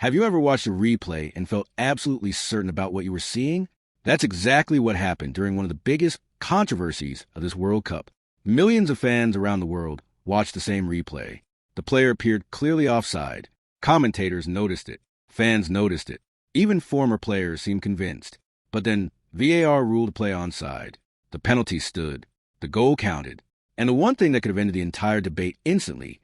Have you ever watched a replay and felt absolutely certain about what you were seeing? That's exactly what happened during one of the biggest controversies of this World Cup. Millions of fans around the world watched the same replay. The player appeared clearly offside. Commentators noticed it. Fans noticed it. Even former players seemed convinced. But then VAR ruled the play onside. The penalty stood. The goal counted. And the one thing that could have ended the entire debate instantly,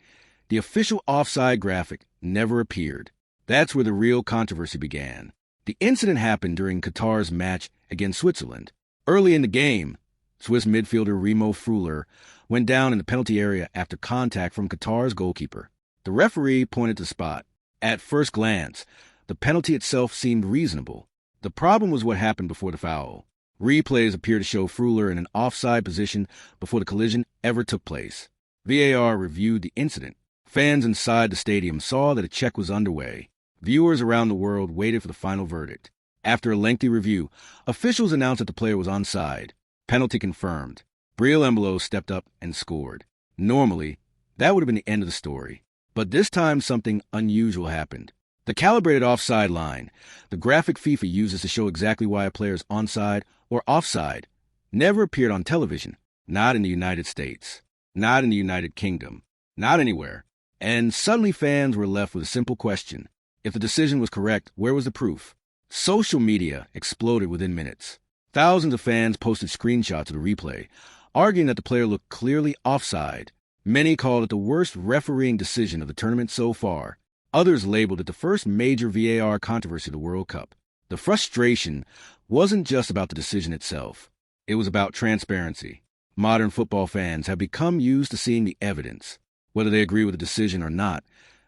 the official offside graphic never appeared. That's where the real controversy began. The incident happened during Qatar's match against Switzerland. Early in the game, Swiss midfielder Remo Freuler went down in the penalty area after contact from Qatar's goalkeeper. The referee pointed to the spot. At first glance, the penalty itself seemed reasonable. The problem was what happened before the foul. Replays appear to show Freuler in an offside position before the collision ever took place. VAR reviewed the incident. Fans inside the stadium saw that a check was underway. Viewers around the world waited for the final verdict. After a lengthy review, officials announced that the player was onside. Penalty confirmed. Briel Embolo stepped up and scored. Normally, that would have been the end of the story. But this time something unusual happened. The calibrated offside line, the graphic FIFA uses to show exactly why a player is onside or offside, never appeared on television. Not in the United States. Not in the United Kingdom. Not anywhere. And suddenly fans were left with a simple question. If the decision was correct, where was the proof? Social media exploded within minutes. Thousands of fans posted screenshots of the replay, arguing that the player looked clearly offside. Many called it the worst refereeing decision of the tournament so far. Others labeled it the first major VAR controversy of the World Cup. The frustration wasn't just about the decision itself. It was about transparency. Modern football fans have become used to seeing the evidence. Whether they agree with the decision or not,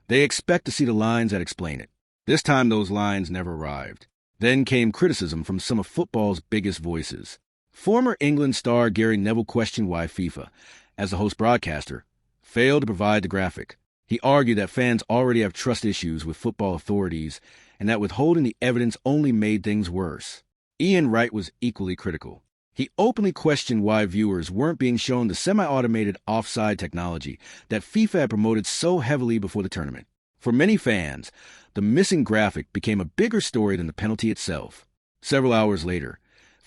they expect to see the lines that explain it. This time those lines never arrived. Then came criticism from some of football's biggest voices. Former England star Gary Neville questioned why FIFA, as the host broadcaster, failed to provide the graphic. He argued that fans already have trust issues with football authorities and that withholding the evidence only made things worse. Ian Wright was equally critical. He openly questioned why viewers weren't being shown the semi-automated offside technology that FIFA had promoted so heavily before the tournament. For many fans, the missing graphic became a bigger story than the penalty itself. Several hours later,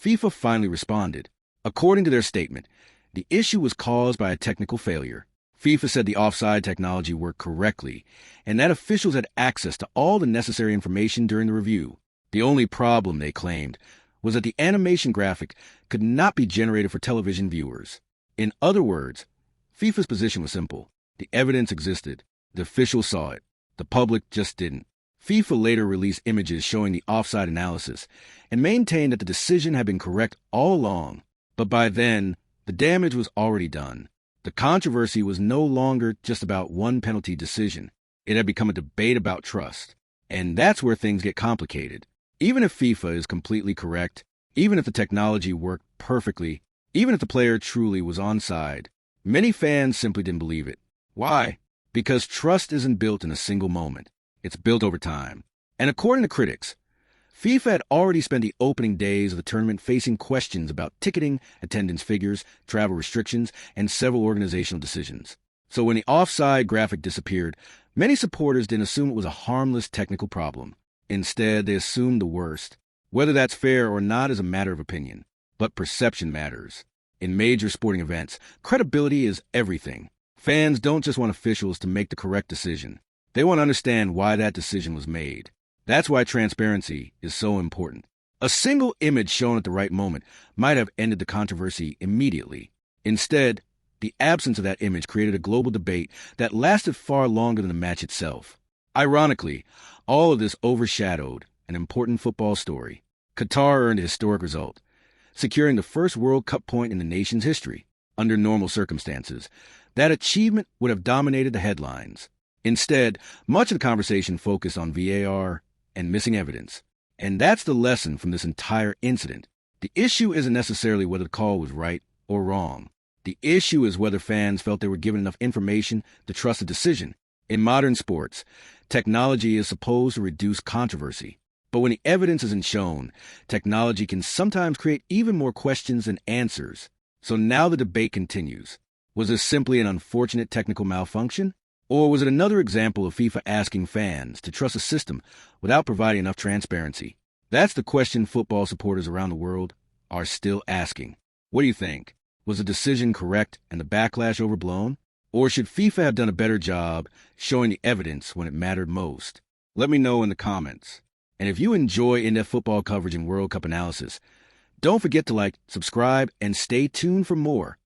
FIFA finally responded. According to their statement, the issue was caused by a technical failure. FIFA said the offside technology worked correctly and that officials had access to all the necessary information during the review. The only problem, they claimed, was that the animation graphic could not be generated for television viewers. In other words, FIFA's position was simple. The evidence existed. The officials saw it. The public just didn't. FIFA later released images showing the offside analysis and maintained that the decision had been correct all along. But by then, the damage was already done. The controversy was no longer just about one penalty decision. It had become a debate about trust. And that's where things get complicated. Even if FIFA is completely correct, even if the technology worked perfectly, even if the player truly was onside, many fans simply didn't believe it. Why? Because trust isn't built in a single moment. It's built over time. And according to critics, FIFA had already spent the opening days of the tournament facing questions about ticketing, attendance figures, travel restrictions, and several organizational decisions. So when the offside graphic disappeared, many supporters didn't assume it was a harmless technical problem. Instead, they assumed the worst. Whether that's fair or not is a matter of opinion, but perception matters. In major sporting events, credibility is everything. Fans don't just want officials to make the correct decision. They want to understand why that decision was made. That's why transparency is so important. A single image shown at the right moment might have ended the controversy immediately. Instead, the absence of that image created a global debate that lasted far longer than the match itself. Ironically, all of this overshadowed an important football story. Qatar earned a historic result, securing the first World Cup point in the nation's history. Under normal circumstances, that achievement would have dominated the headlines. Instead, much of the conversation focused on VAR and missing evidence. And that's the lesson from this entire incident. The issue isn't necessarily whether the call was right or wrong. The issue is whether fans felt they were given enough information to trust the decision. In modern sports, technology is supposed to reduce controversy. But when the evidence isn't shown, technology can sometimes create even more questions than answers. So now the debate continues. Was this simply an unfortunate technical malfunction? Or was it another example of FIFA asking fans to trust a system without providing enough transparency? That's the question football supporters around the world are still asking. What do you think? Was the decision correct and the backlash overblown? Or should FIFA have done a better job showing the evidence when it mattered most? Let me know in the comments. And if you enjoy in-depth football coverage and World Cup analysis, don't forget to like, subscribe, and stay tuned for more.